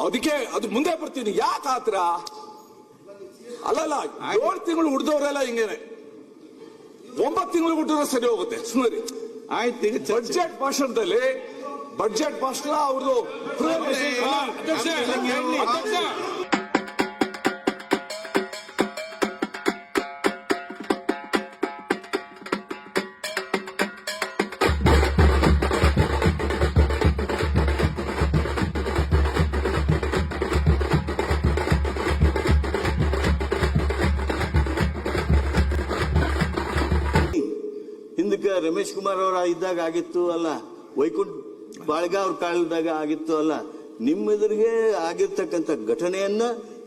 ಅದಕ್ಕೆ ಅದು ಮುಂದೆ ಬರ್ತೀನಿ. ಯಾಕೆ ಆತರ? ಅಲ್ಲಲ್ಲ, 7 ತಿಂಗಳು ಉಳಿದವರೆಲ್ಲ ಹಿಂಗೇನೆ, 9 ತಿಂಗಳು ಹುಟ್ಟಿದ್ರೆ ಸರಿ ಹೋಗುತ್ತೆ. ಸುಮ್ಮನೆ ಆಯ್ತು. ಬಡ್ಜೆಟ್ ಭಾಷಣದಲ್ಲಿ ಅವ್ರದ್ದು ಹಿಂದಕ್ಕೆ ರಮೇಶ್ ಕುಮಾರ್ ಅವರ ಇದ್ದಾಗ ಆಗಿತ್ತು ಅಲ್ಲ, ವೈಕುಂಠ ಬಾಳ್ಗ ಅವ್ರ ಕಾಲದಾಗ ಆಗಿತ್ತು ಅಲ್ಲ. ನಿಮ್ಮ ಎದುರಿಗೆ ಆಗಿರ್ತಕ್ಕಂಥ ಘಟನೆಯನ್ನ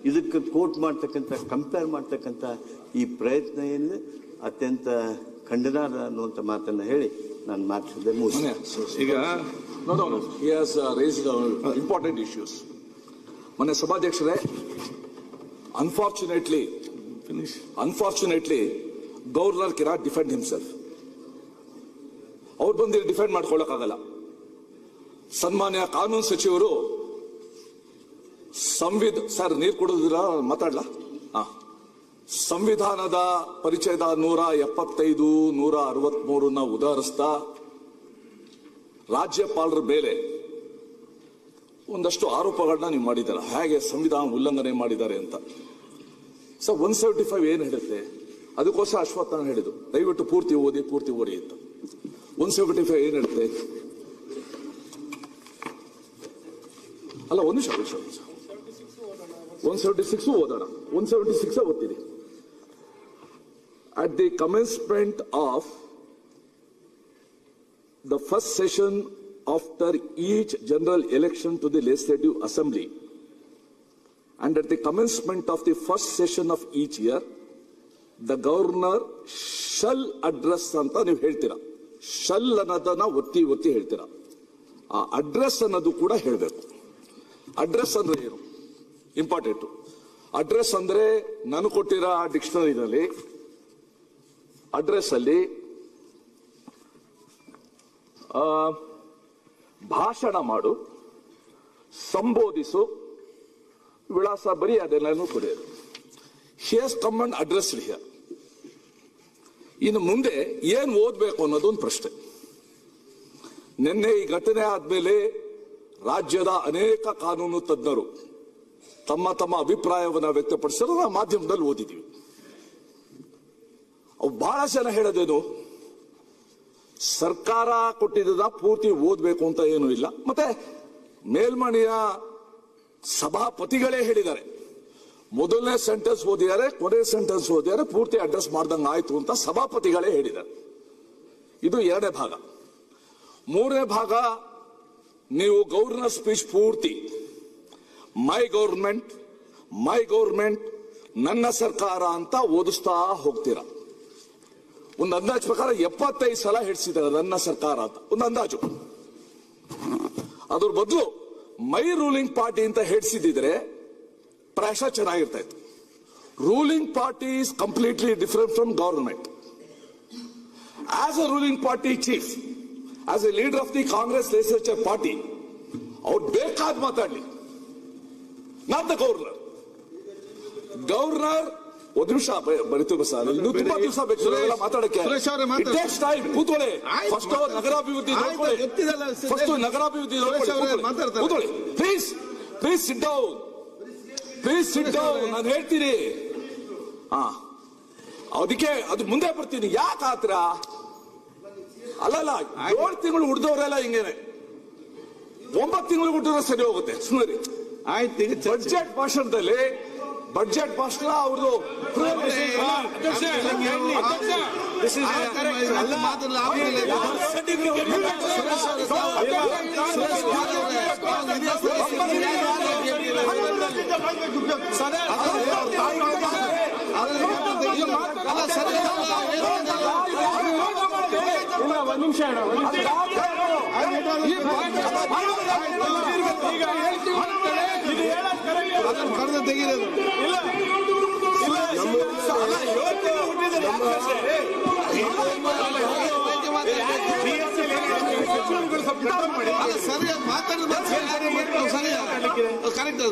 ಇದಕ್ಕೆ ಕೋಟ್ ಮಾಡ್ತಕ್ಕಂಥ, ಕಂಪೇರ್ ಮಾಡ್ತಕ್ಕಂಥ ಈ ಪ್ರಯತ್ನ ಏನಿದೆ ಅತ್ಯಂತ ಖಂಡನಾರ್ಹ ಅನ್ನುವಂಥ ಮಾತನ್ನ ಹೇಳಿ ನಾನು ಮಾತಿಸಿದೆ. ಈಗ ಇಂಪಾರ್ಟೆಂಟ್ ಇಶ್ಯೂಸ್. ಮೊನ್ನೆ ಸಭಾಧ್ಯಕ್ಷರೇ, unfortunately governor cannot defend himself. ಅವ್ರು ಬಂದು ಡಿಫೆಂಡ್ ಮಾಡ್ಕೊಳ್ಳಕ್ಕಾಗಲ್ಲ. ಸನ್ಮಾನ್ಯ ಕಾನೂನು ಸಚಿವರು ಸರ್ ನೀರು ಕೊಡೋದಿಲ್ಲ, ಮಾತಾಡ್ಲಾ? ಸಂವಿಧಾನದ ಪರಿಚಯದ 175, 163 ಉದಾಹರಿಸ್ತಾ ರಾಜ್ಯಪಾಲರ ಮೇಲೆ ಒಂದಷ್ಟು ಆರೋಪಗಳನ್ನ ನೀವು ಮಾಡಿದಾರ, ಹೇಗೆ ಸಂವಿಧಾನ ಉಲ್ಲಂಘನೆ ಮಾಡಿದ್ದಾರೆ ಅಂತ. 175 ಏನು ಹೇಳುತ್ತೆ? ಅದಕ್ಕೋಸ್ಕರ ಅಶ್ವತ್ಥನಾರಾಯಣ ಹೇಳಿದ್ರು, ದಯವಿಟ್ಟು ಪೂರ್ತಿ ಓದಿ ಅಂತ. 175 ಏನ್ ಹೇಳುತ್ತೆ? ಅಲ್ಲ, ಒಂದು ನಿಮಿಷ 176 ಓದೋಣ. 176 ಓದ್ತೀನಿ. At the commencement of the first session after each general election to the Legislative Assembly and at the commencement of the first session of each year, the governor shall address ಅಂತ ನೀವು ಹೇಳ್ತೀರಾ. ಶಲ್ ಅನ್ನೋದನ್ನ ಒತ್ತಿ ಹೇಳ್ತೀರಾ. ಆ address ಅನ್ನೋದು ಕೂಡ ಹೇಳಬೇಕು. ಅಡ್ರೆಸ್ ಅಂದ್ರೆ ಏನು? ಇಂಪಾರ್ಟೆಂಟ್. ಅಡ್ರೆಸ್ ಅಂದ್ರೆ ನಾನು ಕೊಟ್ಟಿರೋ ಡಿಕ್ಷನರಿನಲ್ಲಿ ಅಡ್ರೆಸ್ ಅಲ್ಲಿ ಭಾಷಣ ಮಾಡು, ಸಂಬೋಧಿಸು, ವಿಳಾಸ ಬರೀ ಅದೆಲ್ಲನೂ ಕೊಡಿಯೋದು. Here's come and address here. ಇನ್ನು ಮುಂದೆ ಏನ್ ಓದ್ಬೇಕು ಅನ್ನೋದೊಂದು ಪ್ರಶ್ನೆ. ನಿನ್ನೆ ಈ ಘಟನೆ ಆದ್ಮೇಲೆ ರಾಜ್ಯದ ಅನೇಕ ಕಾನೂನು ತಜ್ಞರು ತಮ್ಮ ಅಭಿಪ್ರಾಯವನ್ನು ವ್ಯಕ್ತಪಡಿಸಿದ್ರು. ನಾವು ಮಾಧ್ಯಮದಲ್ಲಿ ಓದಿದ್ದೀವಿ. ಬಹಳ ಜನ ಹೇಳೋದೇನು, ಸರ್ಕಾರ ಕೊಟ್ಟಿದ್ದ ಪೂರ್ತಿ ಓದ್ಬೇಕು ಅಂತ ಏನೂ ಇಲ್ಲ. ಮತ್ತೆ ಮೇಲ್ಮನೆಯ ಸಭಾಪತಿಗಳೇ ಹೇಳಿದ್ದಾರೆ, ಮೊದಲನೇ ಸೆಂಟೆನ್ಸ್ ಓದಿದ್ದಾರೆ, ಕೊನೆ ಸೆಂಟೆನ್ಸ್ ಓದಿದ್ದಾರೆ, ಪೂರ್ತಿ ಅಡ್ರೆಸ್ ಮಾಡ್ದಂಗೆ ಆಯ್ತು ಅಂತ ಸಭಾಪತಿಗಳೇ ಹೇಳಿದ್ದಾರೆ. ಇದು 2ನೇ ಭಾಗ. 3ನೇ ಭಾಗ, ನೀವು ಗವರ್ನರ್ ಸ್ಪೀಚ್ ಪೂರ್ತಿ ಮೈ ಗವರ್ಮೆಂಟ್ ನನ್ನ ಸರ್ಕಾರ ಅಂತ ಓದಿಸ್ತಾ ಹೋಗ್ತೀರಾ. ಒಂದು ಅಂದಾಜು ಪ್ರಕಾರ 75 ಸಲ ಹೇಳಿಸಿದ್ದಾರೆ ನನ್ನ ಸರ್ಕಾರ ಅಂತ, ಒಂದು ಅಂದಾಜು. ಅದ್ರ ಬದಲು ಮೈ ರೂಲಿಂಗ್ ಪಾರ್ಟಿ ಅಂತ ಹೇಳಿಸಿದ್ರೆ ಪ್ರಾಯಶಃ ಚೆನ್ನಾಗಿರ್ತಾ ಇತ್ತು. Ruling party is completely different from government. As a ruling party chief, as A leader of the Congress legislature party, ಅವ್ರು ಬೇಕಾದ ಮಾತಾಡ್ಲಿ, ನಾಟ್ ದ ಗವರ್ನರ್. ಒಂದು ನಿಮಿಷ ಬರೀತೀವಿ ಸರ್, ಇನ್ನು ತುಂಬಾ ದಿವಸ ಬೇಕು ಮಾತಾಡಕ್ಕೆ. ಕೂತ್ಕೊಳ್ಳಿ. ಫಸ್ಟ್ ನಗರಾಭಿವೃದ್ಧಿ ಕೂತ್ಕೊಳ್ಳಿ. Please sit down. ನಾನು ಹೇಳ್ತೀನಿ. ಅದಕ್ಕೆ ಅದು ಮುಂದೆ ಬರ್ತೀನಿ. ಯಾಕೆ ಆತರ? ಅಲ್ಲಲ್ಲ, 7 ತಿಂಗಳು ಉಳಿದವರೆಲ್ಲ ಹಿಂಗೇನೆ, 9 ತಿಂಗಳು ಹುಟ್ಟಿದ್ರೆ ಸರಿ ಹೋಗುತ್ತೆ. ಸುಮ್ಮನೆ ಆಯ್ತು. ಬಡ್ಜೆಟ್ ಭಾಷಣದಲ್ಲಿ ಅವ್ರದ್ದು ಒಂದು ನಿಮಿಷ ಕರೆದು ತೆಗಿರೋದು ಇಲ್ಲ ಅಲ್ಲ, ಸರಿಯಾಗಿ ಮಾತಾಡಿದ್ರೆ ಕರೆಕ್ಟ್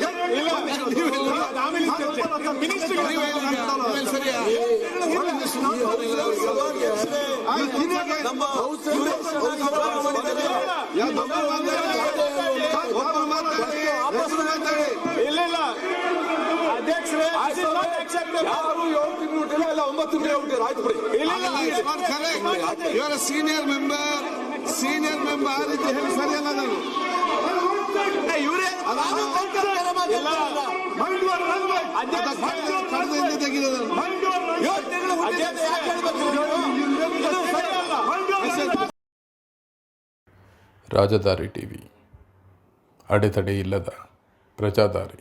ಇವರ ಸೀನಿಯರ್ ಮೆಂಬರ್ ಆ ರೀತಿ ಹೇಳಿ ಸರಿಯಲ್ಲ. ನಾನು ಕಳೆದ ತೆಗೆದ ರಾಜಧಾರಿ ಟಿವಿ, ಅಡೆತಡೆ ಇಲ್ಲದ ಪ್ರಜಾದಾರಿ.